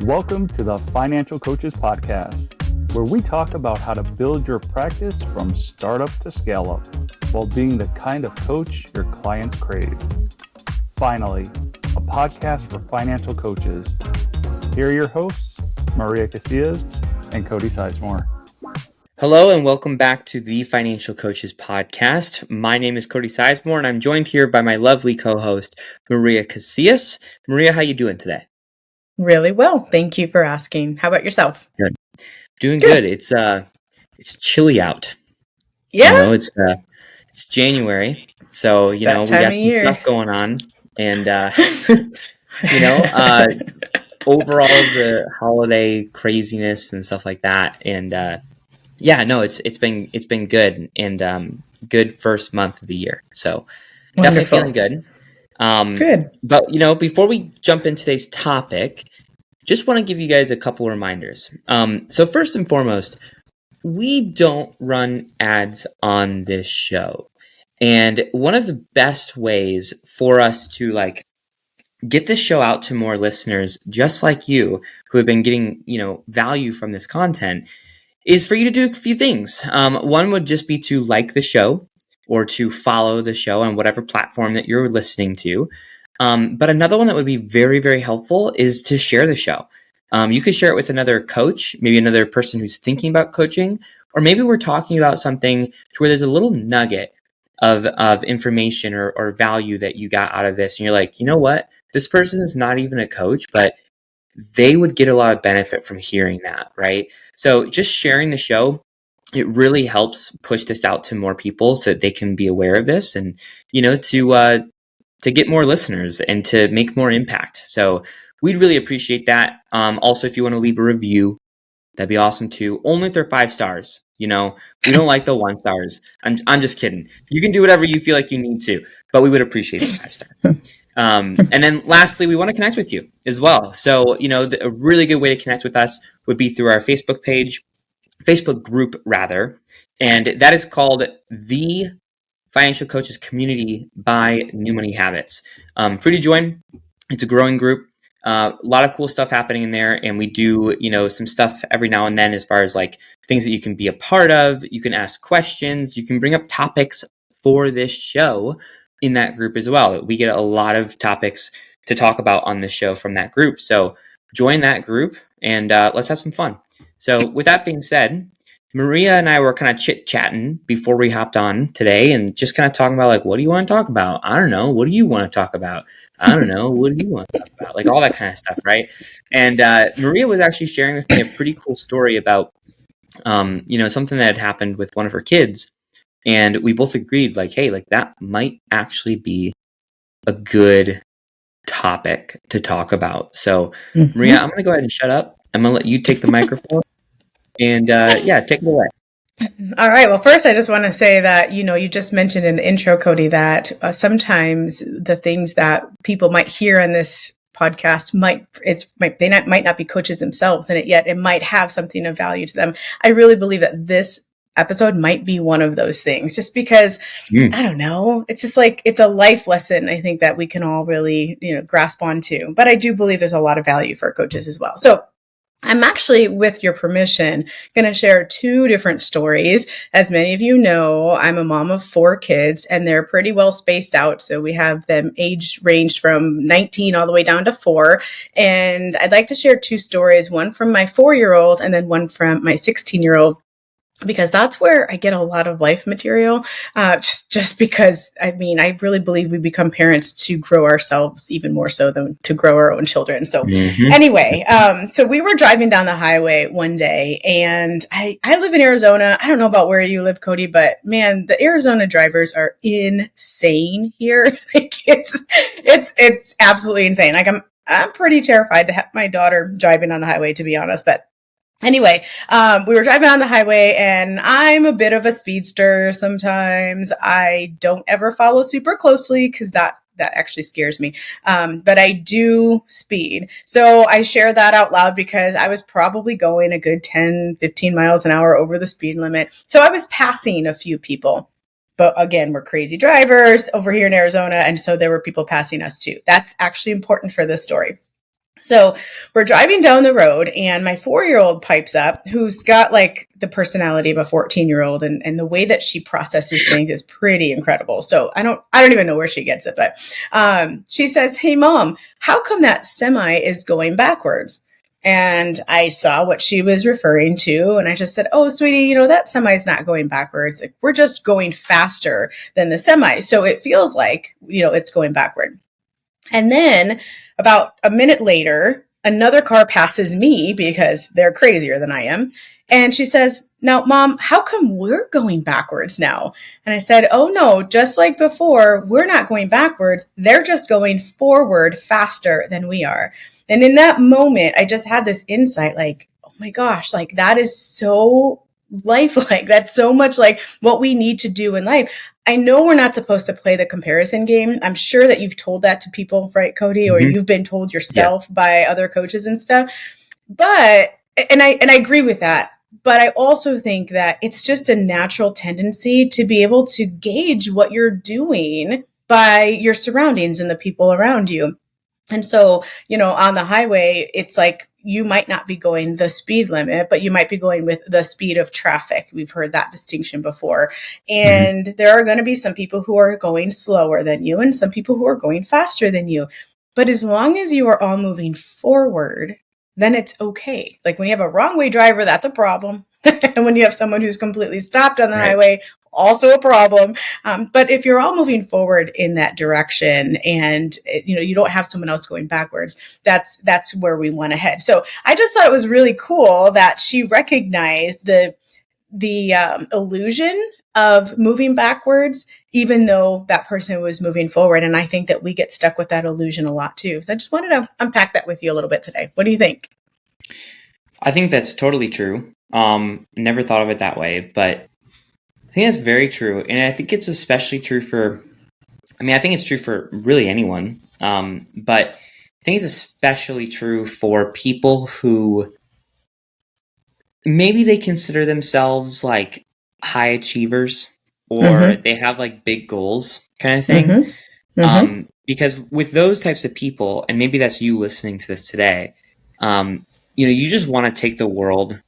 Welcome to the Financial Coaches Podcast, where we talk about how to build your practice from startup to scale up while being the kind of coach your clients crave. Finally, a podcast for financial coaches. Here are your hosts, Maria Casillas and Cody Sizemore. Hello and welcome back to the Financial Coaches Podcast. My name is Cody Sizemore and I'm joined here by my lovely co-host, Maria Casillas. Maria, how you doing today? Really well. Thank you for asking. How about yourself? Good. Doing good. It's chilly out. Yeah. It's January. So, It's we got some stuff going on. And overall the holiday craziness and stuff like that. And it's been good and good first month of the year. So definitely feeling good. Good. But, before we jump into today's topic, just want to give you guys a couple reminders. So first and foremost, we don't run ads on this show. And one of the best ways for us to get this show out to more listeners, just like you, who have been getting, value from this content, is for you to do a few things. One would just be to like the show or to follow the show on whatever platform that you're listening to. But another one that would be very, very helpful is to share the show. You could share it with another coach, maybe another person who's thinking about coaching, or maybe we're talking about something to where there's a little nugget of information or value that you got out of this. And you're like, you know what? This person is not even a coach, but they would get a lot of benefit from hearing that, right? So just sharing the show, it really helps push this out to more people so that they can be aware of this and, to get more listeners and to make more impact. So we'd really appreciate that. Also, if you want to leave a review, that'd be awesome too. Only if they're 5 stars. We don't like the 1 stars. I'm just kidding. You can do whatever you feel like you need to, but we would appreciate the 5 star. And then lastly, we want to connect with you as well. So, a really good way to connect with us would be through our Facebook group rather. And that is called the Financial Coaches Community by New Money Habits. Free to join. It's a growing group. A lot of cool stuff happening in there. And we do, some stuff every now and then as far as things that you can be a part of. You can ask questions. You can bring up topics for this show in that group as well. We get a lot of topics to talk about on this show from that group. So join that group and let's have some fun. So with that being said, Maria and I were kind of chit-chatting before we hopped on today and just kind of talking about what do you want to talk about? I don't know. What do you want to talk about? I don't know. What do you want to talk about? All that kind of stuff, right? And Maria was actually sharing with me a pretty cool story about, something that had happened with one of her kids. And we both agreed hey, that might actually be a good topic to talk about. So Maria, I'm going to go ahead and shut up. I'm going to let you take the microphone. And take it away. All right. Well, first, I just want to say that, you just mentioned in the intro, Cody, that sometimes the things that people might hear on this podcast might not be coaches themselves, and yet it might have something of value to them. I really believe that this episode might be one of those things, just because, I don't know, it's just it's a life lesson, I think, that we can all really, grasp onto. But I do believe there's a lot of value for coaches as well. So I'm actually, with your permission, going to share 2 different stories. As many of you know, I'm a mom of 4 kids, and they're pretty well spaced out. So we have them age ranged from 19 all the way down to 4. And I'd like to share 2 stories, one from my 4-year-old and then one from my 16-year-old. Because that's where I get a lot of life material, just because, I really believe we become parents to grow ourselves even more so than to grow our own children. So anyway, so we were driving down the highway one day, and I live in Arizona. I don't know about where you live, Cody, but man, the Arizona drivers are insane here. It's absolutely insane. I'm pretty terrified to have my daughter driving on the highway, to be honest, but anyway, we were driving on the highway, and I'm a bit of a speedster sometimes. I don't ever follow super closely because that actually scares me. But I do speed. So I share that out loud because I was probably going a good 10, 15 miles an hour over the speed limit. So I was passing a few people. But again, we're crazy drivers over here in Arizona. And so there were people passing us too. That's actually important for this story. So we're driving down the road and my 4-year-old pipes up, who's got like the personality of a 14-year-old, and the way that she processes things is pretty incredible. So I don't even know where she gets it, but she says, "Hey mom, how come that semi is going backwards?" And I saw what she was referring to. And I just said, "Oh, sweetie, that semi is not going backwards. Like, we're just going faster than the semi. So it feels like, it's going backward." And then about a minute later, another car passes me because they're crazier than I am. And she says, "Now, mom, how come we're going backwards now?" And I said, "Oh, no, just like before, we're not going backwards. They're just going forward faster than we are." And in that moment, I just had this insight like, oh my gosh, like that is so lifelike. That's so much like what we need to do in life. I know we're not supposed to play the comparison game. I'm sure that you've told that to people, right, Cody? Or you've been told yourself by other coaches and stuff. But, and I agree with that. But I also think that it's just a natural tendency to be able to gauge what you're doing by your surroundings and the people around you. And so, on the highway, it's like you might not be going the speed limit, but you might be going with the speed of traffic. We've heard that distinction before. And there are going to be some people who are going slower than you and some people who are going faster than you. But as long as you are all moving forward, then it's okay. Like when you have a wrong way driver, that's a problem. And when you have someone who's completely stopped on the highway, also a problem. But if you're all moving forward in that direction and, you don't have someone else going backwards, that's where we want to head. So I just thought it was really cool that she recognized the illusion of moving backwards, even though that person was moving forward. And I think that we get stuck with that illusion a lot too. So I just wanted to unpack that with you a little bit today. What do you think? I think that's totally true. Never thought of it that way, but I think that's very true. And I think it's especially true I think it's true for really anyone. But I think it's especially true for people who maybe they consider themselves like high achievers or they have like big goals kind of thing. Because with those types of people, and maybe that's you listening to this today, you just want to take the world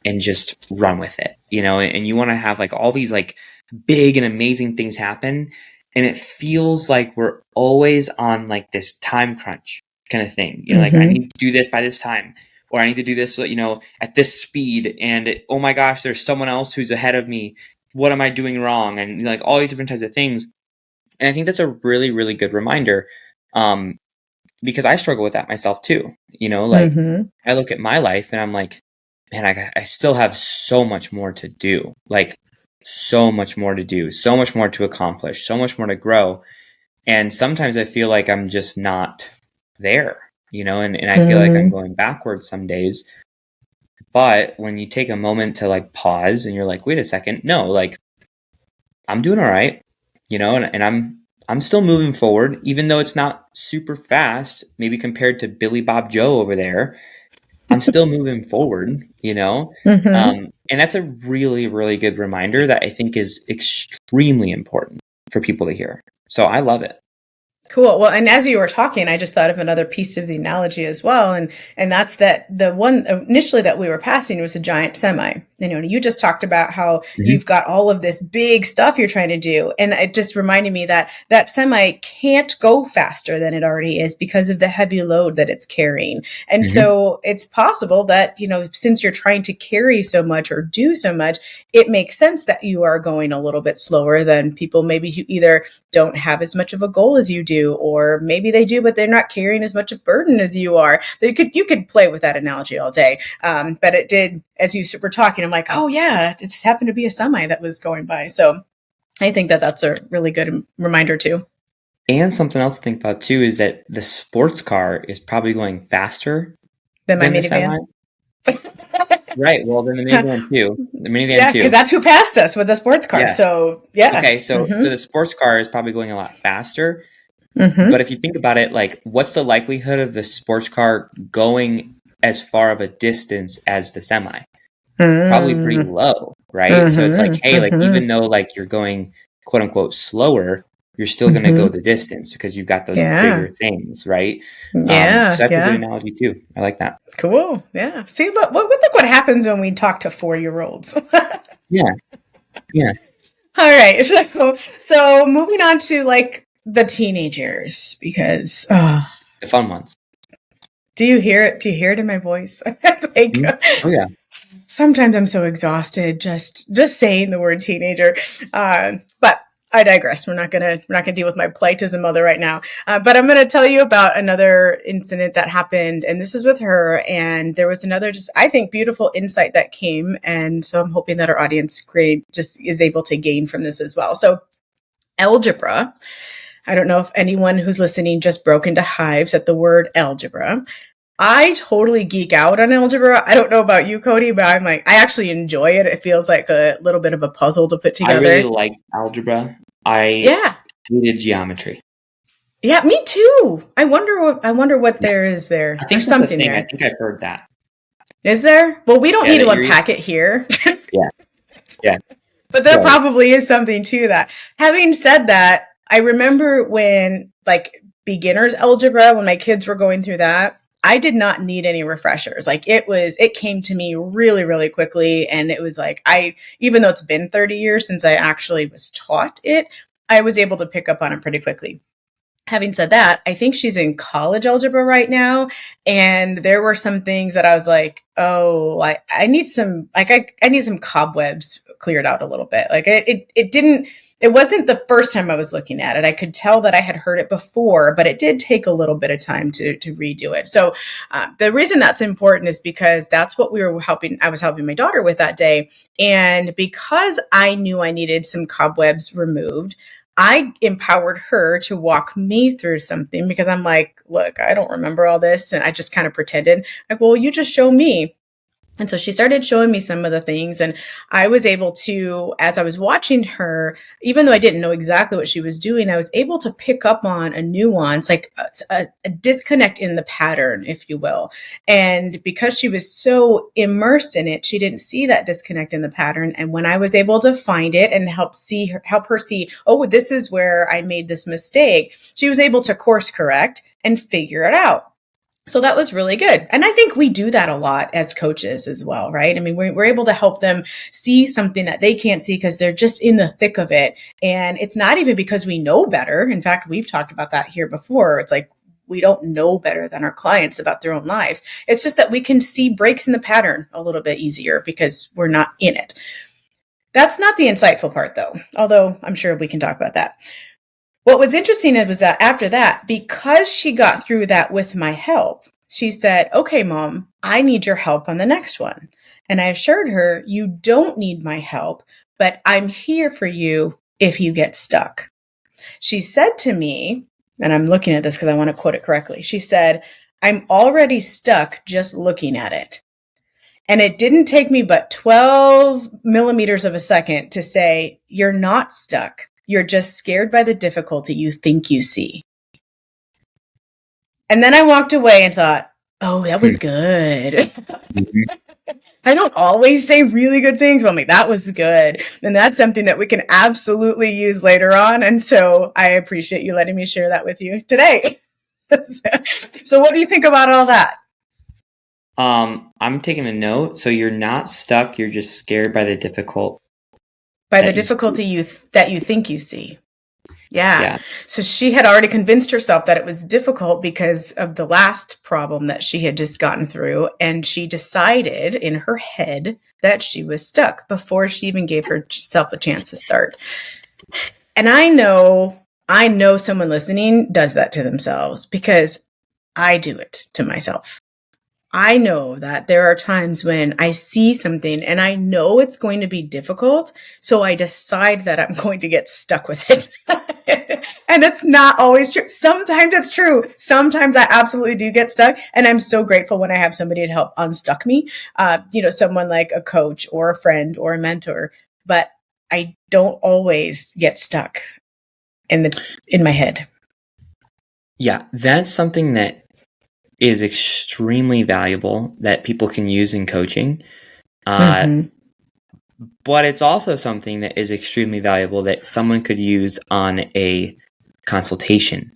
and just run with it, and you want to have like all these like big and amazing things happen. And it feels like we're always on like this time crunch kind of thing, like I need to do this by this time, or I need to do this, at this speed. And oh my gosh, there's someone else who's ahead of me. What am I doing wrong? And like all these different types of things. And I think that's a really, really good reminder. Because I struggle with that myself too, I look at my life and I'm like, man, I still have so much more to do, like so much more to do, so much more to accomplish, so much more to grow. And sometimes I feel like I'm just not there, and I feel like I'm going backwards some days. But when you take a moment to like pause and you're like, wait a second, no, like I'm doing all right, and I'm still moving forward, even though it's not super fast, maybe compared to Billy Bob Joe over there. I'm still moving forward, and that's a really, really good reminder that I think is extremely important for people to hear. So I love it. Cool. Well, and as you were talking, I just thought of another piece of the analogy as well. And that's that the one initially that we were passing was a giant semi. You just talked about how you've got all of this big stuff you're trying to do. And it just reminded me that that semi can't go faster than it already is because of the heavy load that it's carrying. And so it's possible that, since you're trying to carry so much or do so much, it makes sense that you are going a little bit slower than people maybe who either don't have as much of a goal as you do, or maybe they do, but they're not carrying as much of burden as you are. You could play with that analogy all day. But it did, as you were talking, I'm like, oh yeah, it just happened to be a semi that was going by. So I think that that's a really good reminder too. And something else to think about too is that the sports car is probably going faster than my the minivan. Right. Well, then the minivan too. The minivan yeah, too. because that's who passed us with the sports car. Yeah. So yeah. Okay. So the sports car is probably going a lot faster. But if you think about it, like, what's the likelihood of the sports car going as far of a distance as the semi? Probably pretty low, right? So it's like, hey, like even though like you're going quote unquote slower, you're still going to go the distance because you've got those bigger things, right? So that's a good analogy too. I like that. Cool. Yeah. See, look what happens when we talk to 4-year-olds. Yeah. All right. So moving on to like the teenagers, because the fun ones. Do you hear it? Do you hear it in my voice? Oh yeah. Sometimes I'm so exhausted just saying the word teenager. But I digress. We're not gonna deal with my plight as a mother right now. But I'm gonna tell you about another incident that happened, and this is with her. And there was another, just I think, beautiful insight that came, and so I'm hoping that our audience grade just is able to gain from this as well. So, algebra. I don't know if anyone who's listening just broke into hives at the word algebra. I totally geek out on algebra. I don't know about you, Cody, but I'm like, I actually enjoy it. It feels like a little bit of a puzzle to put together. I really like algebra. I hated geometry. Yeah, me too. I wonder what there is there. I think there's something there. I think I've heard that. Is there? Well, we don't need to unpack it here. Yeah. But there probably is something to that. Having said that, I remember when like beginner's algebra, when my kids were going through that, I did not need any refreshers. Like it came to me really, really quickly. And it was like, even though it's been 30 years since I actually was taught it, I was able to pick up on it pretty quickly. Having said that, I think she's in college algebra right now. And there were some things that I was like, oh, I need some, like, I need some cobwebs cleared out a little bit. Like it wasn't the first time I was looking at it. I could tell that I had heard it before, but it did take a little bit of time to redo it. So the reason that's important is because that's what I was helping my daughter with that day. And because I knew I needed some cobwebs removed, I empowered her to walk me through something, because I'm like, look, I don't remember all this. And I just kind of pretended like, well, you just show me. And so she started showing me some of the things, and I was able to, as I was watching her, even though I didn't know exactly what she was doing, I was able to pick up on a nuance, like a disconnect in the pattern, if you will. And because she was so immersed in it, she didn't see that disconnect in the pattern. And when I was able to find it and help her see, oh, this is where I made this mistake, she was able to course correct and figure it out. So that was really good. And I think we do that a lot as coaches as well, right? I mean, we're able to help them see something that they can't see because they're just in the thick of it. And it's not even because we know better. In fact, we've talked about that here before. It's like, we don't know better than our clients about their own lives. It's just that we can see breaks in the pattern a little bit easier because we're not in it. That's not the insightful part, though, although I'm sure we can talk about that. What was interesting was that after that, because she got through that with my help, she said, okay, Mom, I need your help on the next one. And I assured her, you don't need my help, but I'm here for you if you get stuck. She said to me, and I'm looking at this because I want to quote it correctly. She said, I'm already stuck just looking at it. And it didn't take me but 12 millimeters of a second to say, you're not stuck. You're just scared by the difficulty you think you see. And then I walked away and thought, oh, that was good. I don't always say really good things, but I'm like, that was good. And that's something that we can absolutely use later on. And so I appreciate you letting me share that with you today. So what do you think about all that? I'm taking a note. So you're not stuck. You're just scared by the difficulty. By the difficulty that you think you see. Yeah. So she had already convinced herself that it was difficult because of the last problem that she had just gotten through. And she decided in her head that she was stuck before she even gave herself a chance to start. And I know someone listening does that to themselves because I do it to myself. I know that there are times when I see something and I know it's going to be difficult. So I decide that I'm going to get stuck with it. And it's not always true. Sometimes it's true. Sometimes I absolutely do get stuck. And I'm so grateful when I have somebody to help unstuck me. Someone like a coach or a friend or a mentor. But I don't always get stuck. And it's in my head. Yeah, that's something that is extremely valuable that people can use in coaching. But it's also something that is extremely valuable that someone could use on a consultation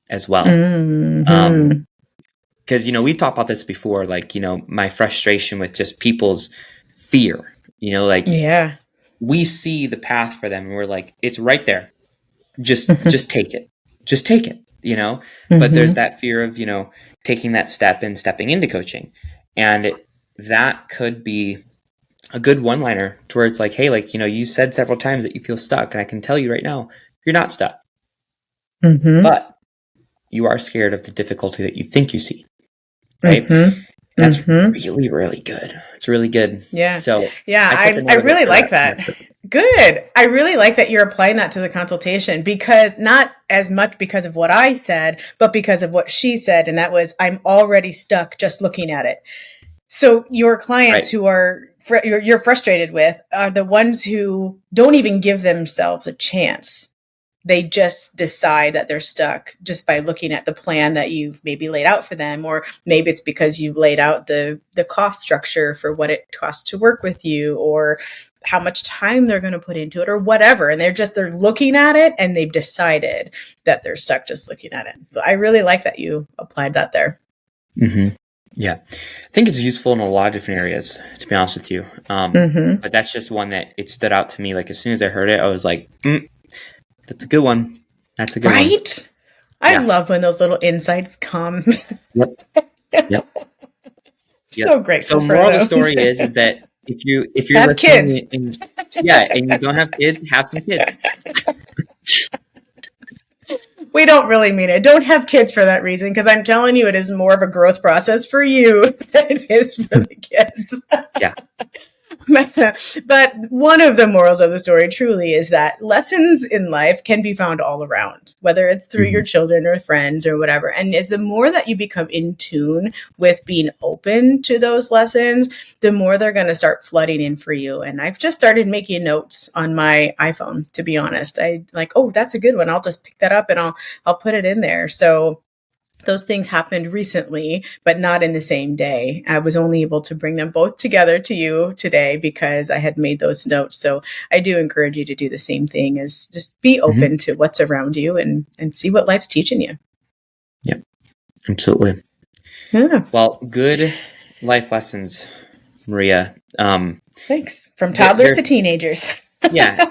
as well. Mm-hmm. Because, we've talked about this before, like, my frustration with just people's fear, like we see the path for them and we're like, it's right there. Just take it. Just take it, but there's that fear of, taking that step and stepping into coaching. And that could be a good one-liner to where it's like, hey, like, you said several times that you feel stuck. And I can tell you right now, you're not stuck, but you are scared of the difficulty that you think you see. Right. That's really, really good. It's really good. Yeah. So I really like that. Good. I really like that you're applying that to the consultation, because not as much because of what I said, but because of what she said. And that was, I'm already stuck just looking at it. So your clients who are you're frustrated with are the ones who don't even give themselves a chance. They just decide that they're stuck just by looking at the plan that you've maybe laid out for them, or maybe it's because you've laid out the cost structure for what it costs to work with you, or how much time they're going to put into it, or whatever. And they're looking at it and they've decided that they're stuck just looking at it. So I really like that you applied that there. Yeah. I think it's useful in a lot of different areas, to be honest with you. But that's just one that it stood out to me. Like as soon as I heard it, I was like, that's a good one. That's a good one. Right? I love when those little insights come. Yep. So grateful. So moral of the story is that if you're have kids, and you don't have kids, have some kids. We don't really mean it. Don't have kids for that reason, because I'm telling you, it is more of a growth process for you than it is for the kids. Yeah. But one of the morals of the story truly is that lessons in life can be found all around, whether it's through your children or friends or whatever. And it's the more that you become in tune with being open to those lessons, the more they're going to start flooding in for you. And I've just started making notes on my iPhone, to be honest. I like, oh, that's a good one. I'll just pick that up and I'll put it in there. So those things happened recently, but not in the same day. I was only able to bring them both together to you today because I had made those notes. So I do encourage you to do the same thing, is just be open to what's around you and see what life's teaching you. Yep, absolutely. Yeah. Well, good life lessons, Maria. Thanks. From toddlers to teenagers. Yeah.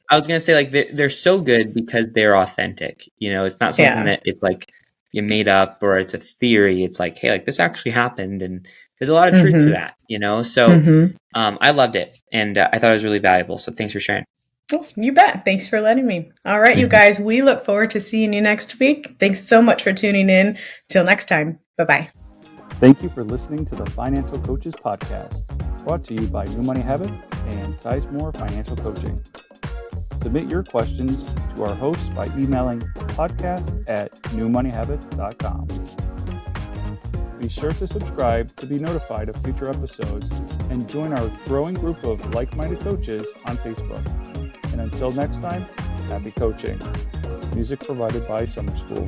I was going to say, like, they're so good because they're authentic. It's not something that it's like you made up or it's a theory. It's like, hey, like this actually happened. And there's a lot of truth to that, So I loved it. And I thought it was really valuable. So thanks for sharing. Awesome. You bet. Thanks for letting me. All right, you guys, we look forward to seeing you next week. Thanks so much for tuning in. Till next time. Bye-bye. Thank you for listening to the Financial Coaches Podcast, brought to you by New Money Habits and Sizemore Financial Coaching. Submit your questions to our hosts by emailing podcast@newmoneyhabits.com. Be sure to subscribe to be notified of future episodes and join our growing group of like-minded coaches on Facebook. And until next time, happy coaching. Music provided by Summer School.